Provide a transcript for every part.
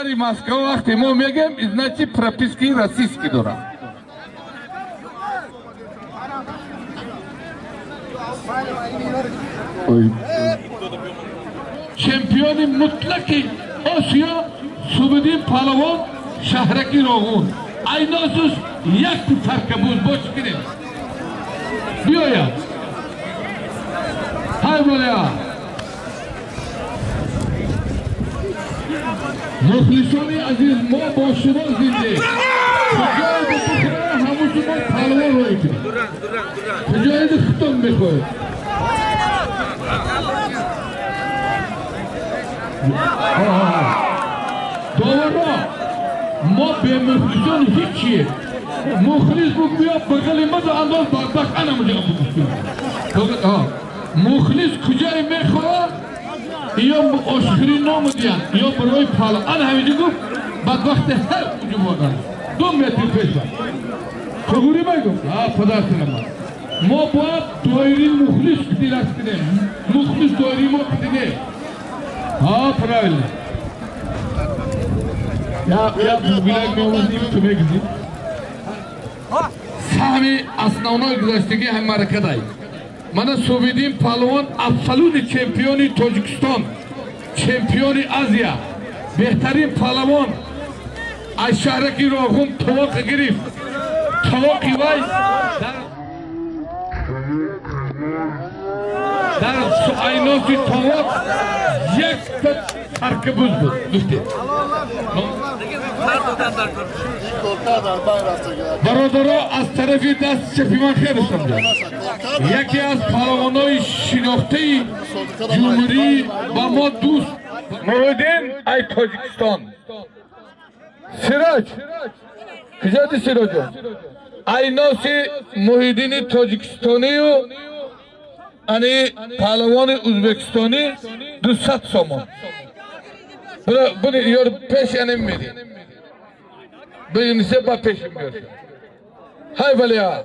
мэри Москва вақте мо мегем, значит прописки российский дорам. Чемпиони мутлақи Осиё Субидин палавон Шаҳраки Роғун. Айносус як таркабуз боч гирем. Биёя. Ҳай болая. Мухлисони азиз мо бо шумо зинде. Куҷои бухӯра ҳамун шумо палавон роӣ кунед. Куҷои хитон мехоҳед. Doğru. Ma be muhlisan hiç ye. Muhlis bu ya bakalım da andan bak anamıca bu. Muhlis kujay mekha ya bu aşkri namı diyen ya burayı pala ana hemici bu bak vakti her ucu var. 2 metre peş var. Kuguri mi bu? Ha padarsın ama. Ma bu doyri muhlis dilas kide. Muhlis doyri mo kide. Ha правильно. Я bilak mevzusunu tüme gideyim. Sahmi основной гвоздиги Америкадай. Mana Sovyet'in palvan absolut çempiyonu Tojikistan, çempiyonu Asya, behterin palvan Ayşaraki Roğun Tavak girif, Tavak ivay. Dar su aynosi Tavak یک ترکبوز بود دوستی برادرها از طرفی دست چپی من خیلی سمجد یکی از پهلوانای شناخته جمهوری و ما دوست محیدین ای تاجیکستان سراج کجاتی سراج ای ناسی محیدین تاجیکستانی و ani pehlivanı Uzbekistani 200 somon. Bunu yor peş enem veri. Birincisi bak peşim görsün. Hay velya.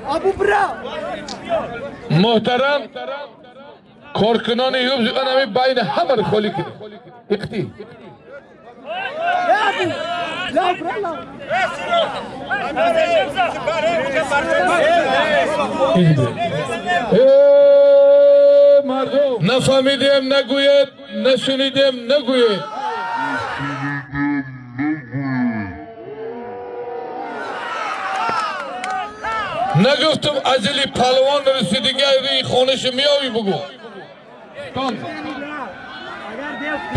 Abu Bra. Muhterem korkunanı yüz önemi bayne hamar kholi kidi. İkti. Ne fahmidim ne guyet, ne şunidim ne guyet. Ne guftum acili palvan rüsidinge evi konuşum yavi bugu.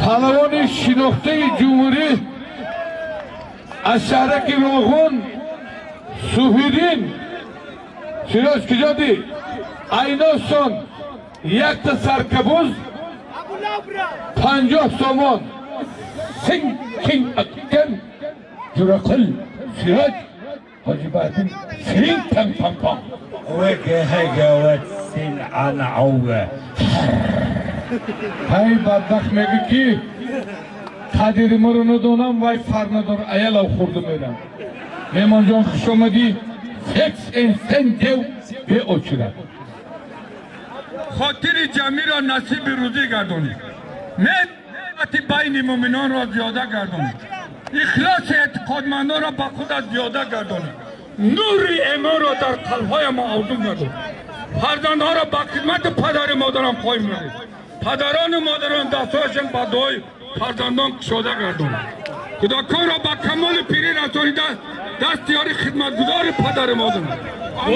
Palvanı şinokte-i Cumhuri Aşağıdaki Roğun Suhidin Şiroz Kıcadi Ayna son Yakta sarkabuz 50 somon Sin King Akken Curakıl Şiroz Hacı Bahattin Sin Tam Tam Tam Veke hegavet sin an'avve Hay baddak megi ki Kadir mırını donan vay farnadır ayalav kurdum öyle. Memancan kışamadı seks ensen dev ve oçura. Khatiri camira nasibi ruzi gardoni. Med ati bayni muminan ra ziyada gardoni. İkhlas etikadmandan ra bakhuda ziyada gardoni. Nuri eman ra dar kalbhay ma avdum gardoni. Farzandhan ra ba khidmat padar modaram qoyim gardoni. Padaran modaran dastosham ba doy farzandon kushoda gardoni. Kudakon ra ba kamal piri rasoni dastiyari khidmatguzar padar modaram.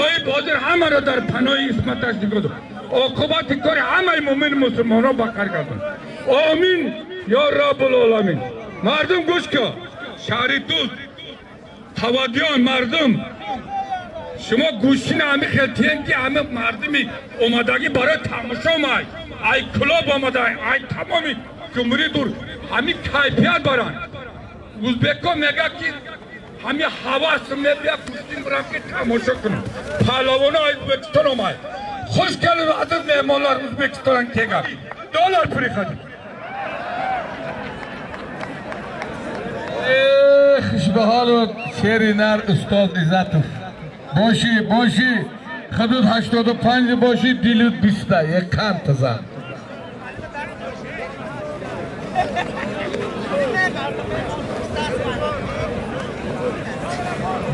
Oy bodir hamma ra dar panoyi ismatash digodo. عاقبت کار همه مومن مسلمان را بخیر کردن. آمین یا رب العالمین. مردم گوش کن. شهری دوست توادیان مردم شما گوشین همه خلطین که همه مردمی اومدگی برای تماشا مای ای کلاب آمده ای تمامی جمهوری دور همه کیفیت برن ازبکا میگه که همه حواس میبیا کشتین برن که تماشا کنن پهلوان های ازبکستان آمد خوش geldiniz aziz mehmanlar Uzbekistan'ın tekrar. Dolar pürikadi. Xishbahalot Şerinar Ustad İzzatov. Boshi hudud 85 boshi dilud 20 یک کم تزن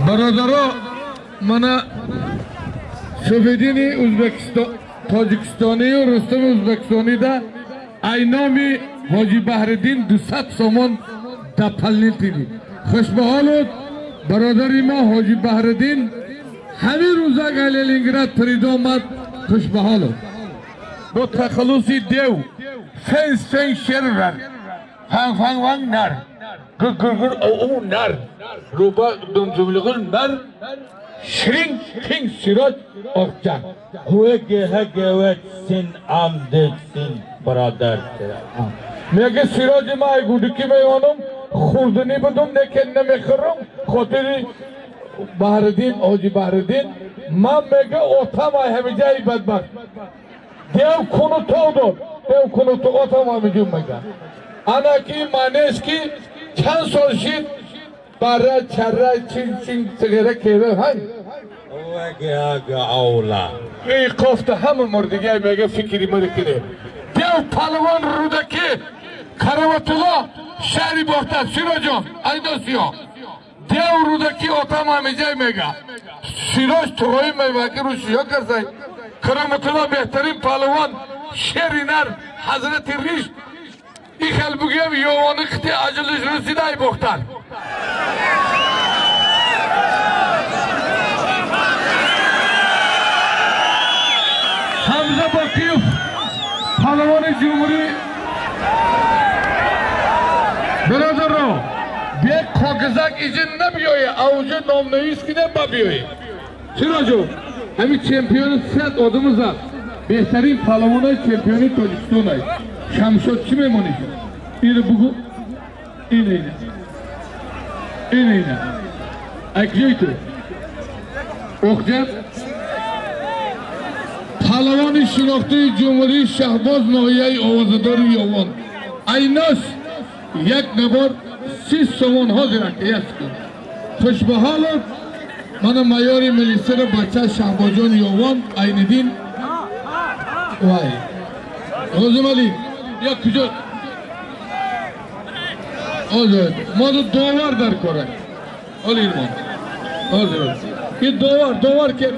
برادرها منا سفیدینی تاجیکستانی و رستم ازبکستانی دا اینامی حاجی بهردین 200 سومن دپلنی تیدی خوش به حالت برادری ما حاجی بهردین همین روزا گلی لینگراد پرید آمد خوش به حالت با تخلصی دیو فنس شر ور فنگ فنگ وانگ نر گر گر گر او نر روبا دم جملگل نر شرینگ تینگ سیراج اخجا هوگه هگوت سین آمدد سین برادر میگه سیراج ما ای گودی که میانم خوردنی بدم نکن نمیخورم خاطری بهردین حاجی بهردین من میگه اوتام ای همه جایی بدبخت دیو کنو تو داد دیو کنو تو اوتام همه جو میگه انا کی مانیش کی چند سال شید برای چرای چین چین سگره کهده های هوگه هگه اولا ای کافته همه مردگی میگه فکری مرکنه دیو پلوان رودکی کرامتولا شهری باختر سیراجان ایداسیا دیو رودکی اوتام همه جای میگه سیراج توی میگه رو شیعه کرده کرامتولا بهترین پلوان شهری نر حضرت ریش این خل بگیم یوانی خطی عجلش رسیده ای باختر حمزه باقیف پهلوان جمهوری برادر رو بیه کاغذک ایجن نبیایی اوجه نام نویس کنه ببیایی چرا جو همین چمپیون سد آدم زد بهترین پهلوان های چمپیونی تاجیکستان های شمشاد چی میمونی این رو بگو اینه اکجای تو اخجر پهلوان شناخته جمهوری شهباز ناحیه آوازدار یوان ایناش یک نبار 30 سومن ها گرفته است خوش به حالت من مایار ملیسر بچه شهبازان یوان عیندین وای غازم علی یا کجا آزاد ما دو دوار در کاره آلی ایرمان آزاد این دوار که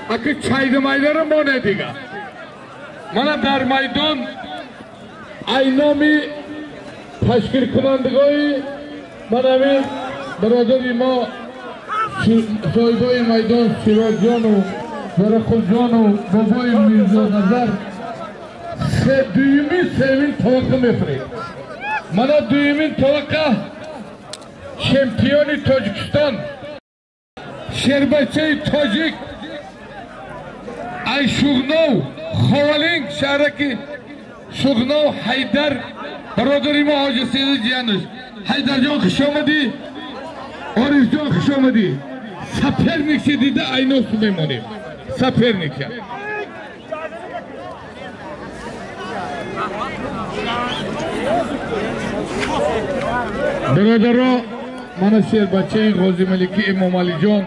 اگه چایده مایده رو ما ندیگه من در میدان اینامی تشکیل کنندگاهی من همین برادری ما صاحبای میدان سیراج جان و زرخل جان و بابای میرزا نظر دویمین سومین توقع میفرید من دویمین توقع چمپیون تاجیکستان شربچه تاجیک ای شغنو خوالینگ شهرکی شغنو حیدر برادری ما حاج سید جانش حیدر جان خوش آمدی عارف جان خوش آمدی سپرنیک دیده ایناست میمونیم سپرنیک برادرها من شیر بچه غازی ملکی امام علی جان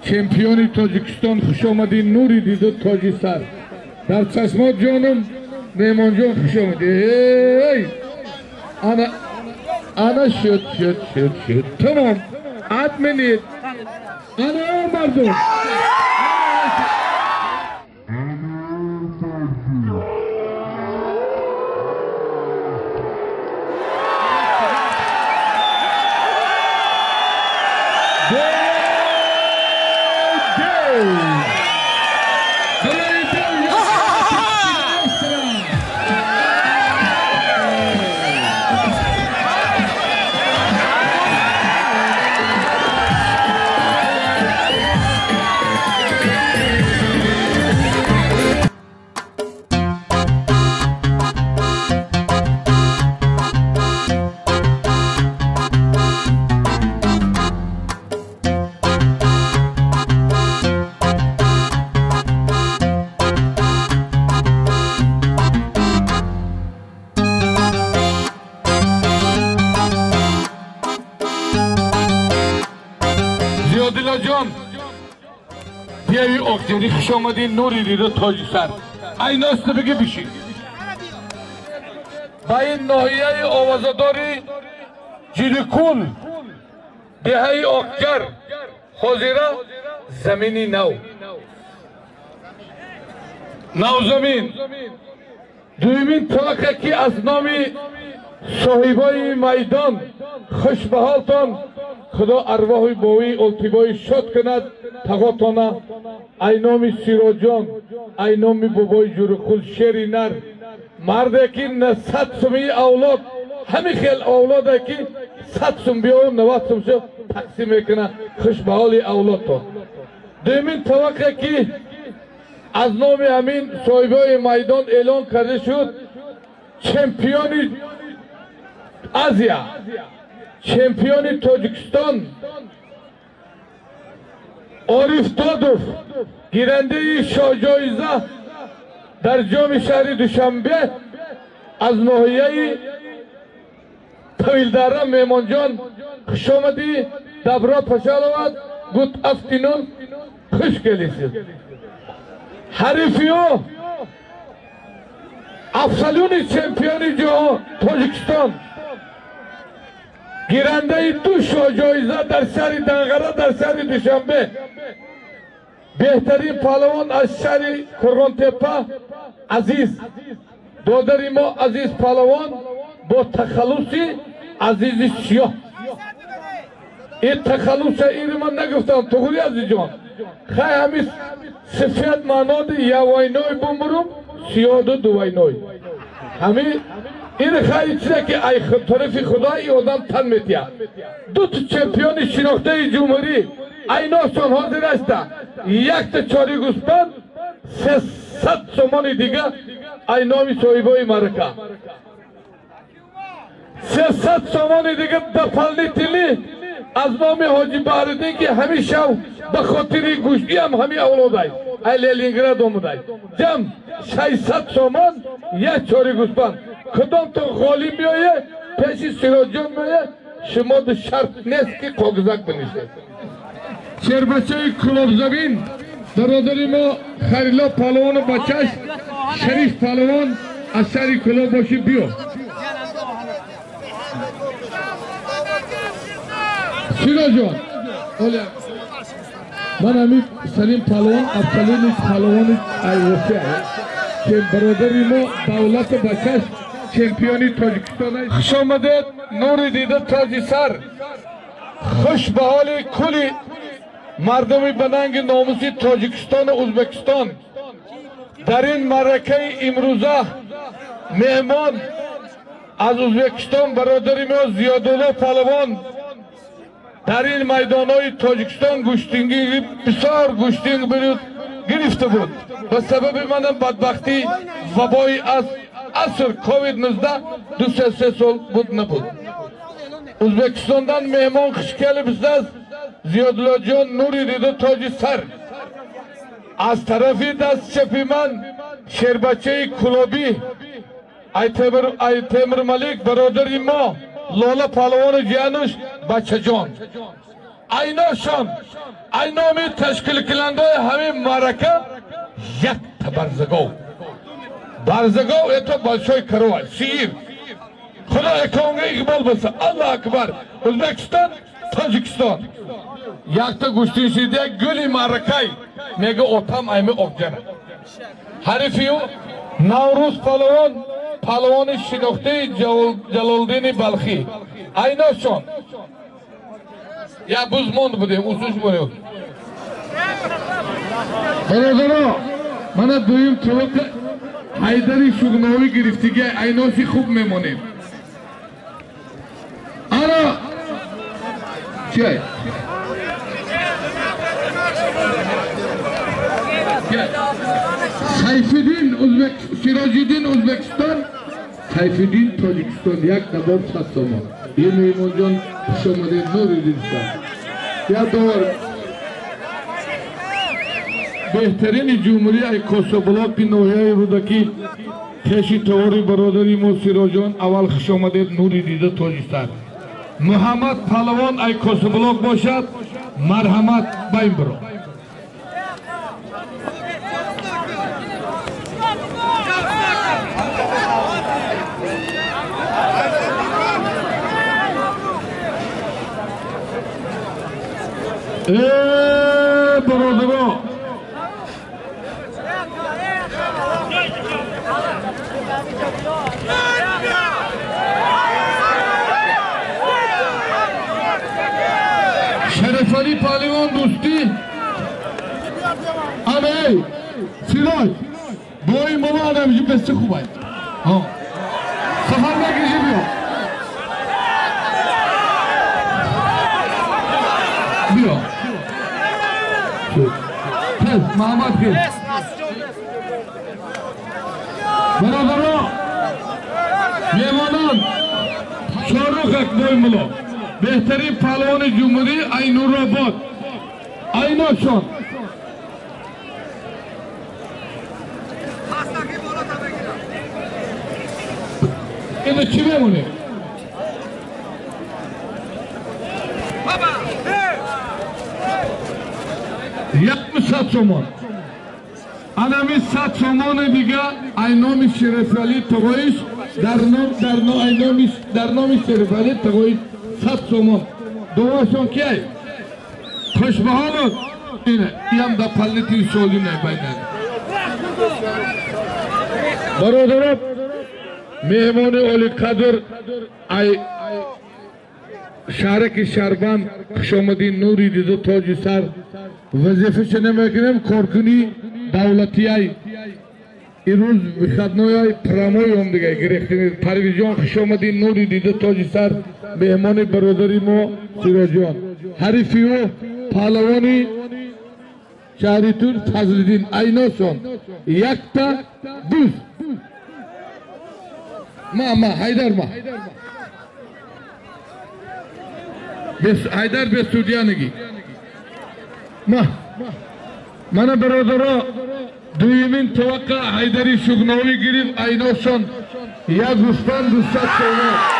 چمپیون تاجیکستان خوش آمدین نوری دیده تاجی سر در چشمات جانم میمان جان خوش آمدی انا شد تمام 8 منیت انا مردم لیلا جان بیایی اکتری خوش آمدی نوری دیده تاجی سر این است بگی بشی با این ناحیه آوازداری جیلکول دهی اکتر حاضره زمینی نو زمین دویمین طبقه که از نامی صاحبای میدان خوش به حالتان خدا ارواح باوی التبای شد کند تقاتانه ای نامی سیراجان ای نامی بابای جورکول شیری نر مرده که 100 سومی اولاد همین خیل اولاده که 100 سوم بیا و 90 سوم شو تقسیم میکنه خوش به حال اولادتان دویمین طبقه که از نام همین صاحبای میدان اعلان کرده شد چمپیون آسیا چمپیون تاجیکستان عارف دادوف گیرنده شاهجایزه در جام شهری دوشنبه از ناحیه طویلدره میمان جان خوش آمدی دبرا پشالواد گوت افتینون خوش گلیسید حریفیو افسلون چمپیون جهان تاجیکستان گیرنده 2 شاهجایزه در شهر دنغره در شهر دوشنبه بهترین پهلوان از شهر کرگانتپه عزیز دادر ما عزیز پهلوان با تخلصی عزیز سیاه این تخلص این من نگفتم توگوری عزیز جان خیلی همیست سفید معناده یا واینای بمبرم سیاه دو واینای همین این خیلی چیزه که ای طرف خدای آدم تن میتیه 2 چمپیون شناخته جمهوری ایناشون حاضر است یک تا 4 گوسفند 300 سومان دیگه ای نامی صاحبای مرکه 300 سومان دیگه دفلنی تیلی از نام حاجی بهردین که همیشه به خاطر گوشتی هم همین اولادای ای لینگراد آمدای جمع 600 سومان 1 4 گوسفند کدام تو غالی میایه پیش سیراجان میایه شما دو شرط نیست که کاغذک بنیشه شربچه کلوب زمین برادری ما خیرلا پهلوان بچهش شریف پهلوان از شهر کلوب باشی بیو سیراجان من همین سلیم پهلوان افسلین پهلوان ایوسه که برادری ما دولت بچهش چمپیونی تاجیکستان خوش آمدید نور دیده تاجی سر خوش به حال کلی مردمی بننگ ناموسی تاجیکستان و ازبکستان در این معرکه امروزه مهمان از ازبکستان برادری ما زیادالله پهلوان در این میدانهای تاجیکستان گوشتینگی بسیار گوشتینگ گرفته بود به سبب من بدبختی وبای از اثر کووید 19 2-3 سال بود نبود ازبکستاندان مهمان خوشگل بساز زیادالله جان نوری دیده تاجی سر از طرفی دست چپی من شیربچه کلوبی ای تیمر ملیک برادری ما لالا پهلوان جیانوش بچه جان ایناشان ای نامی تشکیل کننده همین معرکه یک برزگو برزگو ایتو بلشوی کروای شیر خدا اکانگه اقبال بسه الله اکبر ازبکستان تاجیکستان یک تا گوشتی شیده گلی معرکه میگه اوتام ایمه اوکجنه حریفیو نوروز پهلوان شناخته جلالدین بلخی ایناشان یا بوز موند بودیم اوزوش بودیم برادرها من دویم طبقه حیدری شغناوی گرفتیگه ایناشی خوب میمونیم آره چه؟ سیفیدین سیراجیدین ازبکستان سیفیدین تاجیکستان یک کباب 100 تومان یه میمون جان خوش آمده نوری دیدستان یا دور بهترین جمهوری ای کوسوبلاک کی نوحیه رودکی پیشی تواری برادری ما سیراجان اول خوش آمده نوری دیده تاجیکستان محمد پهلوان ای کوسوبلاک باشد مرحمت بایم برو برادرو شرف علی پهلوان دوستی آمه سیراج بای ماما آدم بسته خوبه سفر بکشی بیا بیا کس محمد کس برادران میمانان شاروخ اکبای ملا بهترین پهلوان جمهوری اینور آباد ایناشان اینو چی بمونه؟ یک 100 تومان آدمی 100 تومان دیگه اینامی شرف علی تقویش در نام شرف علی تقویش 100 تومان دواشون که خوشبهانات اینه ایم دا پلیتی سولونه بینه برادران مهمان اولی قدر شهرک شهربان خوش آمدین نوری دیده تاج سر وظیفه چه نمیکنیم کارکنی دولتی های این روز بخدنای های پراموی هم دیگه گرفتیم پرویز جان خوش آمدین نوری دیده تاج سر مهمان برادری ما سیراج جان حریفی و پهلوانی شهریتون فضل‌الدین ایناسان یک تا دوست ما حیدر ما حیدر به سودیانگی ما من برادرها دویمین توقع حیدری شغناوی گرفت ایناسان یک دوستان دوستت شما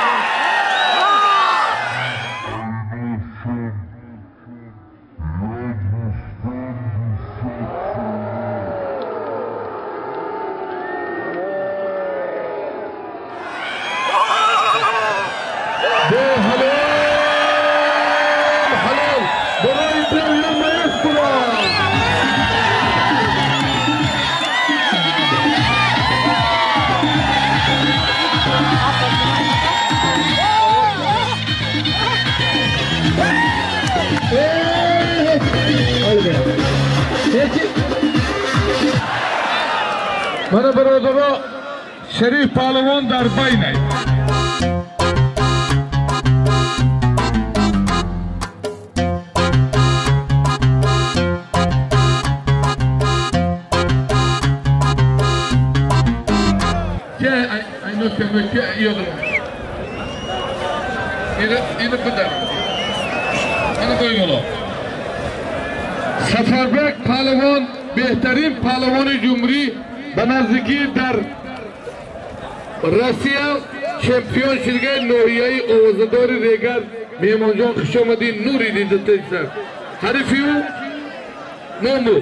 من برادرها شریف پهلوان در بینه اینو بدر اینو دویم سفربک پهلوان بهترین پهلوان جمهوری به نزدیکی در روسیه چمپیون شدگاه نوعیه اوزدار ریگر میمان جان خوش آمدین نوری دیده تجسر حریفی او نامو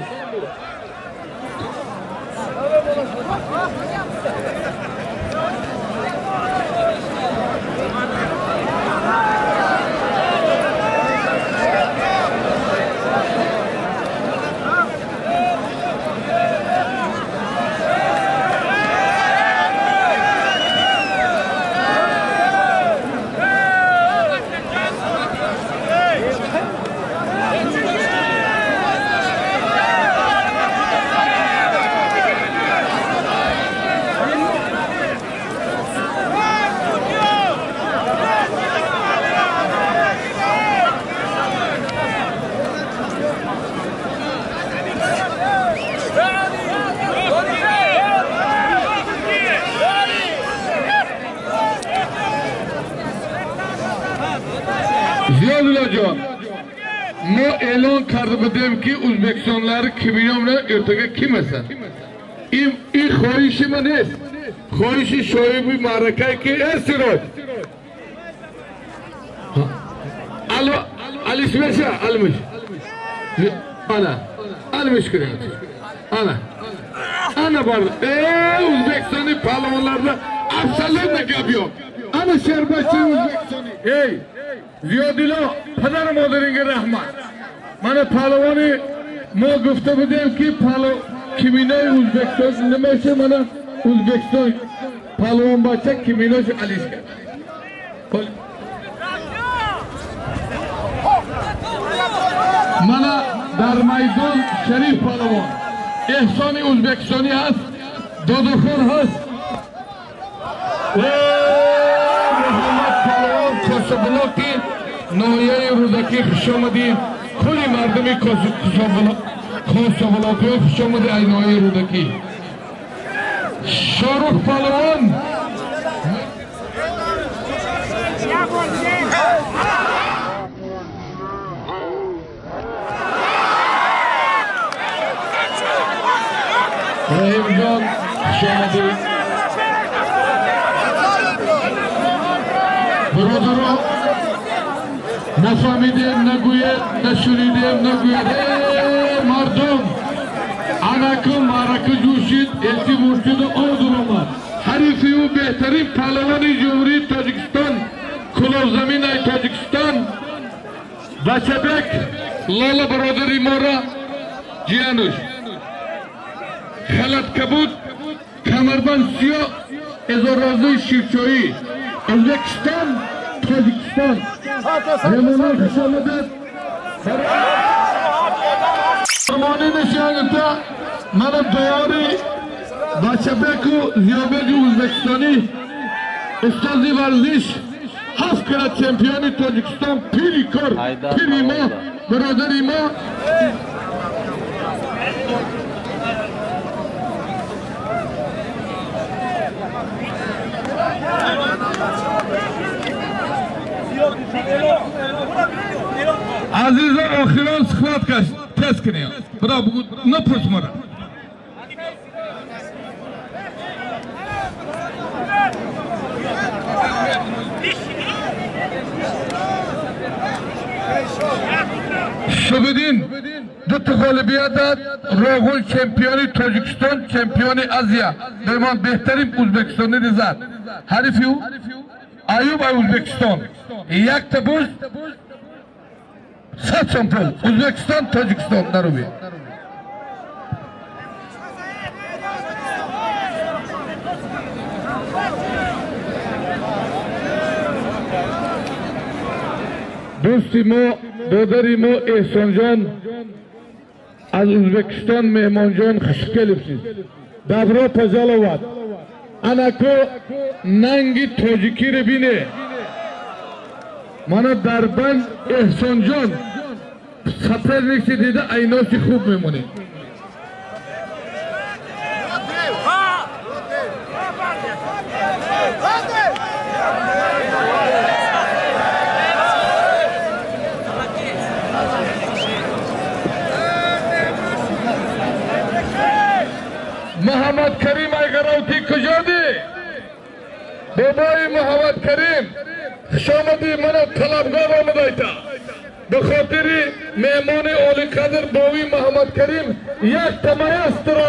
زیادولا جان ما اعلان کرده بودیم که ازبکستانlar کبیرامla ارتقا kim هستن این خواهش من نیست خواهش شایبی معرکه که استراج علی اسمشه علمش ana müşkülat. Ana var. Uzbekistan'ı pahlavonlarda afsallarla gap yok. Ana şerbetçi Uzbekistan'ı. Hey, Ziyodilo, Padar Modarin'e rahmat. Mana pahlavoni mo gufta budem ki kiminoy Uzbekistan nimacha mana Uzbekistan pahlavon bacha kiminoy alishga. Mana dar maydon Sharif pahlavon. Ehsoni Uzbekistoni hast, Dodoxon hast. Muhammad pahlavon Kosovoki noyay ruzaki xushamadi kuli mardami Kosovoki xushamadi ay noyay ruzaki. Shoruh pahlavon Rahimjon xushamadi Birodaro nafamidem naguyet nashunidem naguyet mardum anakum maraku jushid elti murshid odurumar harifi u behtarin pahlavoni Jumhuriyat Tojikiston kulov zaminay Tojikiston Bachabek Lola birodari mora jiyanush Khalat Kabut Kamarban Siyo Ezorazi Shivchoyi O'zbekiston Tojikiston Yamana xushomadat Farmoni nishonida mana Dori Bachabeku Ziyobek O'zbekistoni Ustozi varzish 7 karra chempioni Tojikiston Pirikor Pirimo birodarimo Aziza oxiran suhbat tez qiling. Biroq bu nafas mara. Şubidin Duttu g'olibiyadat Ro'g'ul chempioni Tojikiston chempioni Aziya Deman behtarin O'zbekistonni nizat Harifiu Ayub ay O'zbekiston yakta buz Saçon pul O'zbekiston Tojikiston Narubi Do'stimo Dodarimo Ehsonjon az O'zbekiston mehmonjon xush kelibsiz. Davro Pazalovat Anako Nangi Tojiki rebine Mana Darban Ehsonjon Sapernikchi dedi aynosi khub memoni Muhammad Karim Aygarovti kujodi Boboy Muhammad Karim xushamadi mana talabgor omad ayta به خاطر مهمان اولی قدر باوی محمد کریم یک تمایسترا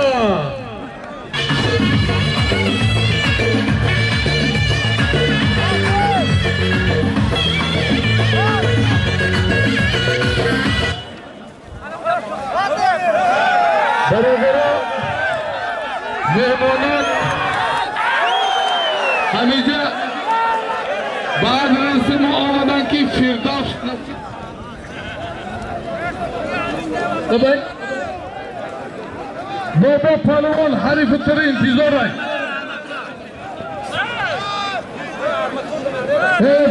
برادران مهمانان همیشه بعد رسم آمدن که فردوس طبعا بابا پهلوان حریف تر انتظار ہے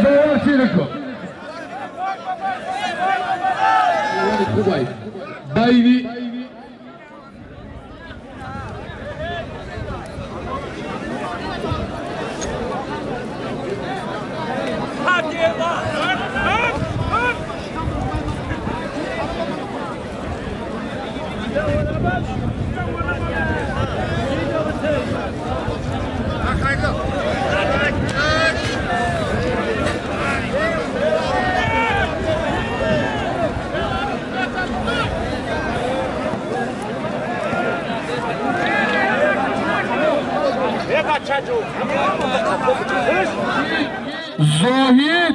باور چی رکھو بایوی زاهد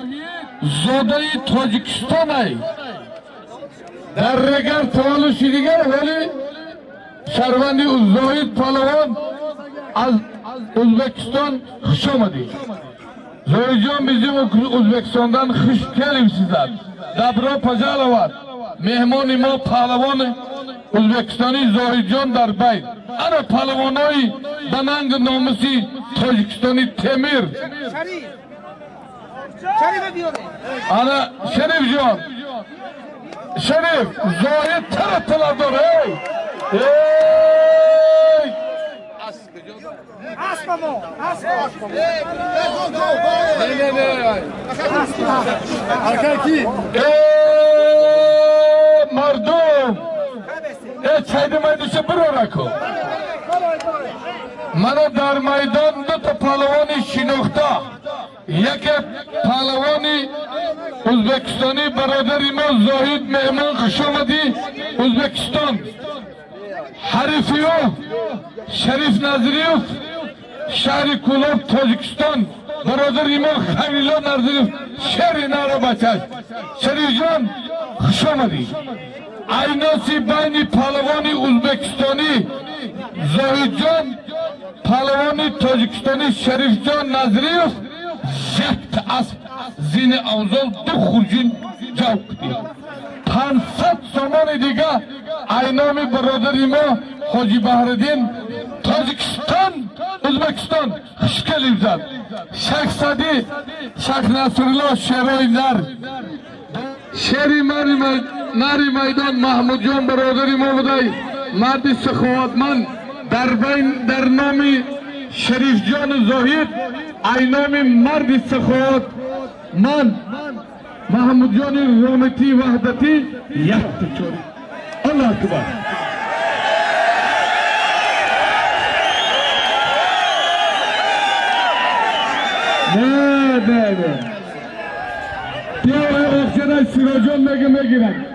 زاده تاجیکستان ای در رگر تولد شدیگر ولی شهروندی زاهد پهلوان از ازبکستان خوش آمدی. زاهد جان bizim Özbekistan'dan خوش geldin sizler. Dabra Pajalavat. Mehmoni ma pehlevan Özbekistani Zahid Can در بیت. Ana pehlevanای بننگ نامسی تاجیکستانی تمیر. Ana Şerif Can. Şerif Zahid taraftalar doğru. Hey! Asmamo. Mardum. Çaydı mayduşa bir orakı. Mana dar maydan da pehlavani şinokta. Yeke pehlavani Özbekistani beraderime Zahid Mehman Kışamadi Özbekistan. Harifiyo Şerif Naziriyev Şehri Kulab Tacikistan Barader İmam Halilullah Naziriyev Şehri Narabaçay Şerif Can Kışamadi Aynası Bayni Pehlavani Uzbekistani Zahid Can Pehlavani Tacikistani Şerif Can Naziriyev Zekt Asp Zini Avzal Dukhurcin Cavkti 500 saman دیگه aynami برادری حاجی بهردین تاجیکستان ازبکستان خوشگلی زد شیخ سعدی شیخ نصرالله شیرایزر شیری ناری میدان محمود جان برادری ما بودای مردی سخاوتمند در نامی شریف جان زاهد aynami مردی سخاوتمند محمود جان رامتی وحدتی یک چوری الله اکبر نه دیوه اخشنای سراجان میگیرن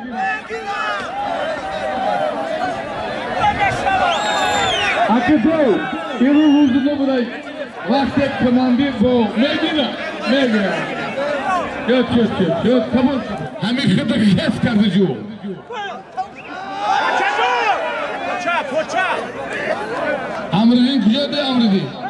اکی دیو ایرو روزنه بودای وقت کماندی با میگیرن Göt, tamam. Hamid Kıtık kes kardeşi o. Poça. Amrı'nın gücü Amrı'dı.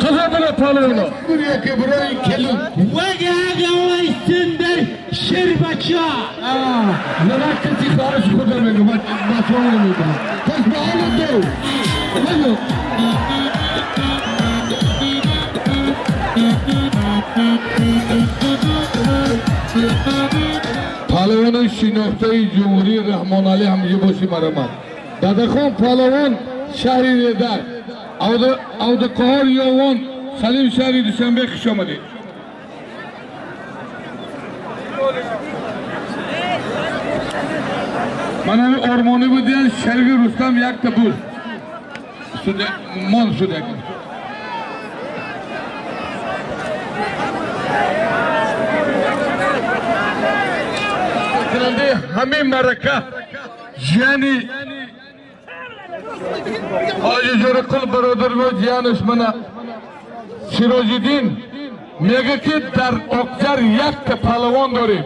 Kazandılar pahalarını. Buraya ki burayı kelin. Vega Vaysender Şerbaça. Neler kesi karış kudamayın. Başvağını mıydı? Kaç bağlı doğru. Hadi. Pahlavanın şinoktayı Cumhuriyet Rahman Ali Hamzi Boşi Maraman. Dadakon Pahlavan şehri Redar. Avdakor Yovan Salim Şehri Düşenbek kış olmadı. Bana bir ormanı bu diyen Şervi Rustam yak da bul. Mon sürekli. Hami maraka yani Hacı Jorukul Baradırlı Cihan Osman'a Sirojuddin Megaki dar okjar yak palavan dori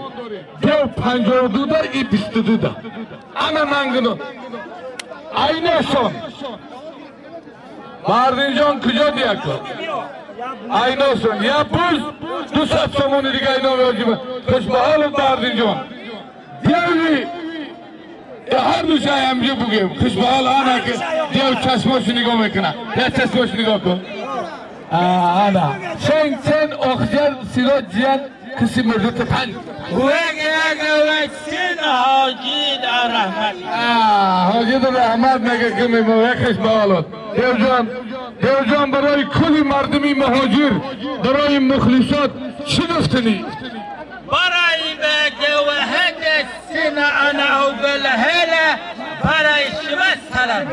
Dev panjordu da ipistudu da Ana mangını Aynı son Mardinjon kıca diyaklı Aynı son Ya buz Dusat somunu dik aynı olacak Kışbahalı Mardinjon Devli her düşayım ki bugün kışbahalı ana ki Dev çaşmoşunu gomekina Ya çaşmoşunu gomekina ana sen okjar silo cihan kısı mırdı tıpan وقوتسن حاجید رحمت حاجید رحمت نگه کمی موقعش باالد دیوجان برای کلی مردمی مهاجر برای مخلصات چی گفتنی؟ برای بقوهت سن انا او بالهله برای شما سلام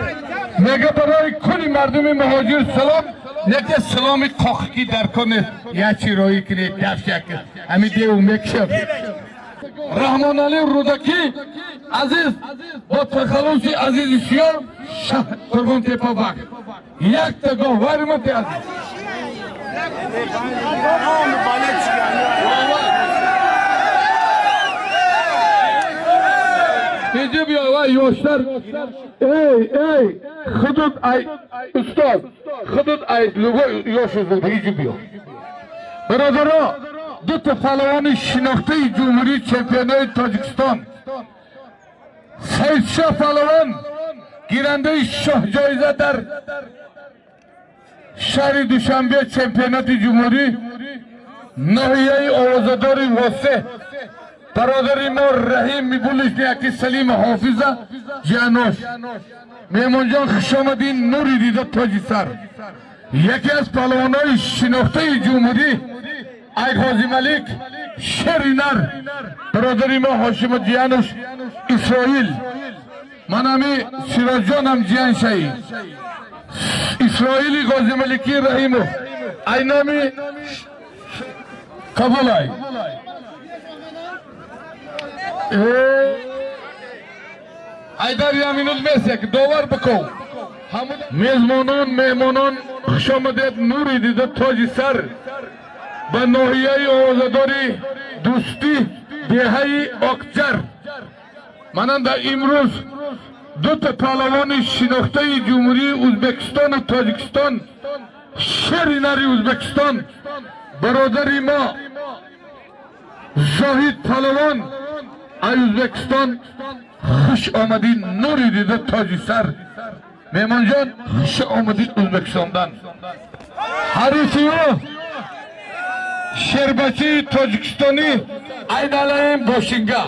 نگه برای کلی مردمی مهاجر سلام نگه سلامی کاخکی در کنه یا چی روی کنی دفشک همی دیو مکشف رحمان علی رودکی عزیز با تخلصی عزیز شیار قربان تیپا بک یک تگاه ورمت عزیز اینجا بیا وای یوشتر ای خدود ای استاد خدود ای لوگو یوشتر اینجا بیا برادرها دو تا پهلوان شناخته جمهوری چمپیونای تاجیکستان سید شاه پهلوان گیرنده شاه جایزه در شهر دوشنبه چمپیونات جمهوری ناحیه آوازداری واسه برادری ما رحیم میبولش نیاکی سلیم حافظه جانوش میمون جان خوش آمدین نوری دیده تاجی سر یکی از پهلوانای شناخته جمهوری ای غازی ملک شرینر برادری ما هاشم جیانوش اسرائیل من همی سراج جانم جیان شایی اسرائیلی غازی ملکی رحیمو ای نامی قبول ای ایدار یامینوز میسک دوار بکو میزمانان مهمانان خوش آمدید نوری دیده تاجی سر به ناحیه آوازداری دوستی دهه اکجر مانند امروز دو تا پهلوان شناخته جمهوری ازبکستان و تاجیکستان شرینری ازبکستان برادری ما زاهد پهلوان ای ازبکستان خوش آمدین نوری دیده تاجی سر میمان جان خوش آمدین ازبکستاندن حریفی ها شربچی تاجیکستانی aynalayın boşinga,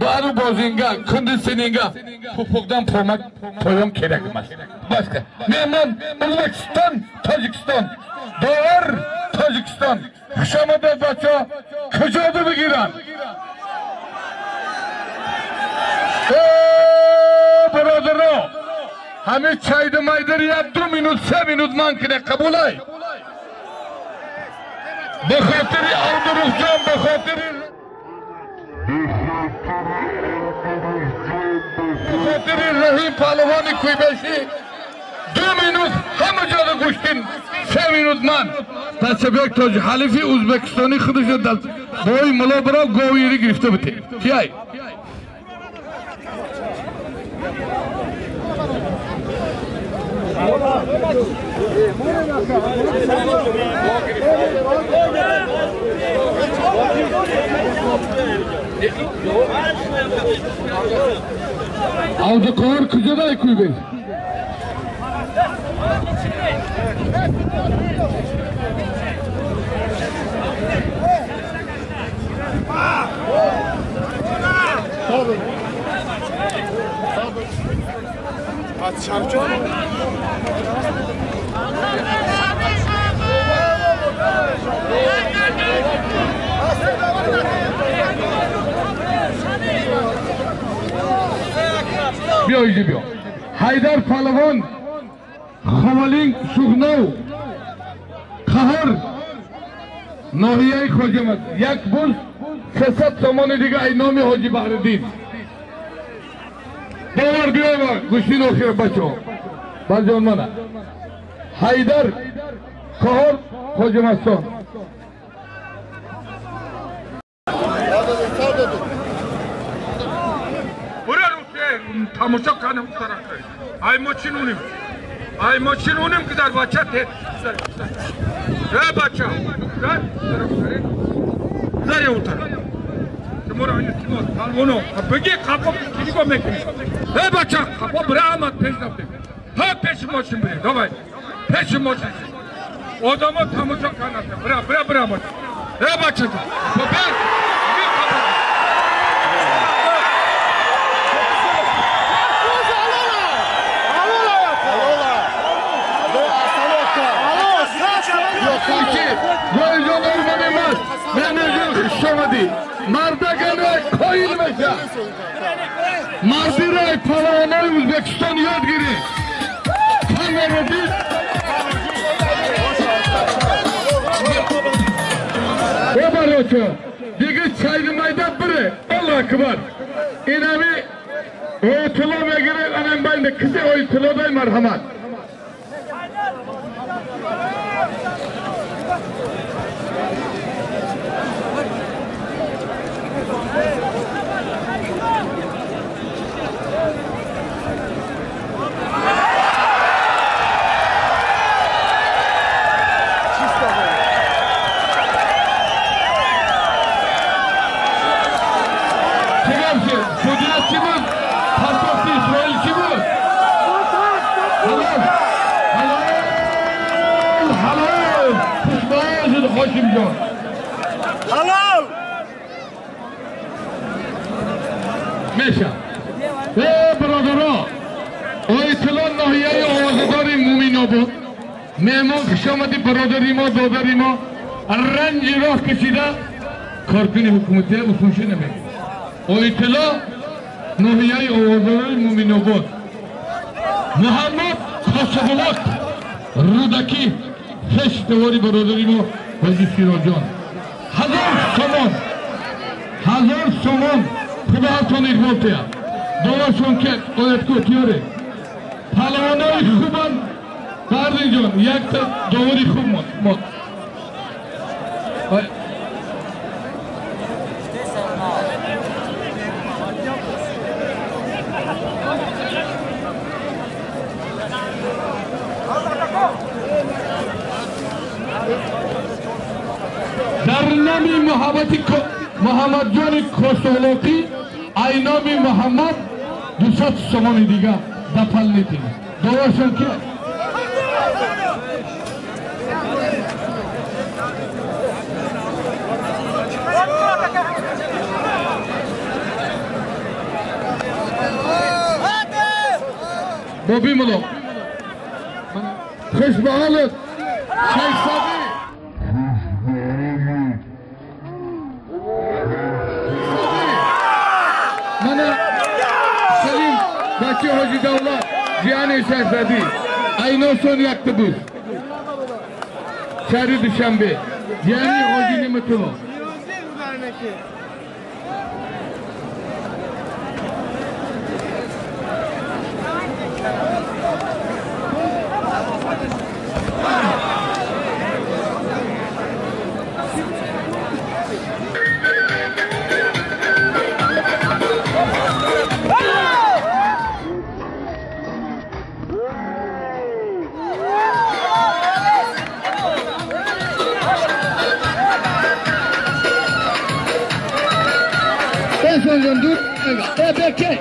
bağırı bozinga, kundisininga, pupuktan poyum gerekmez. Başka. Memnun Özbekistan, Tacikistan, Doğar, Tacikistan, Şamada Baça, Kıcadı bir giren. Brother, hami çaydı maydır ya 2 minut, 3 minut mankine kabul ay. بخاطر عبدالروف جان بخاطر رحیم پهلوانی کوی بشی 2 minut همه جاده گوشتین 3 minut من تشبیه تاج حلیفی ازبکستانی خودش دل بای ملا برا گویری گرفته بته چیای Avdakor kıcaday kuy bey. Hadi çarpacağım. بیا ایجی بیا حیدر پهلوان خوالین سوغنو قهر ناحیه خوجمت یک بوز 300 تومان دیگه اینامی حاجی بحردین باور بیایم گوشتین آخیر بچه ها برجان منه حیدر قهر خوجمستان برای روسیه تماشا کنم طرف ای ماشینونیم که در بچه بچه زری اون طرف شما را این سیمات پلوانو بگی خفا کلیگا میکنی بچه خفا برای آمد پیش نفته ها پیش ماشین برید دوای پیش ماشین آدم ها تماشا کنم برای ماشین بچه مردگان کویل میشه مردی رای پهلوانای ازبکستان یاد گیری همه ردید ببروچو دیگه چایل میداد بره الله اکبر این همی اطلاع میگیره انم باید کسی اطلاع دای مرحمت حلال میشه برادرها اطلاع ناحیه آوازدار مومین آباد مهمان خوش آمدی برادری ما دادری ما رنج راه کشیده کارتون حکومتی بفروشه نمیگه اطلاع ناحیه آوازدار مومین آباد محمد خاصبالات رودکی خش دواری برادری ما حاجی سیراجان 1000 سامان خدا هاتون اقبال تیا دوارشون که باید کتیاره پهلوانای خوبن بردین جان یک تا دواری خوب مات در نامی محمد جان کسولاقی اینامی محمد 200 سامان دیگه دپل نیتیم دوارشون که بابی ملو خوش به حالت شیخ صدی من سلیم بچه حاجی دولت جیان شیخ صدی اینا سون یک تبوز شهر دوشنبه جیانی حاجی نمتونو Sen söylüyorsun dur. Evet.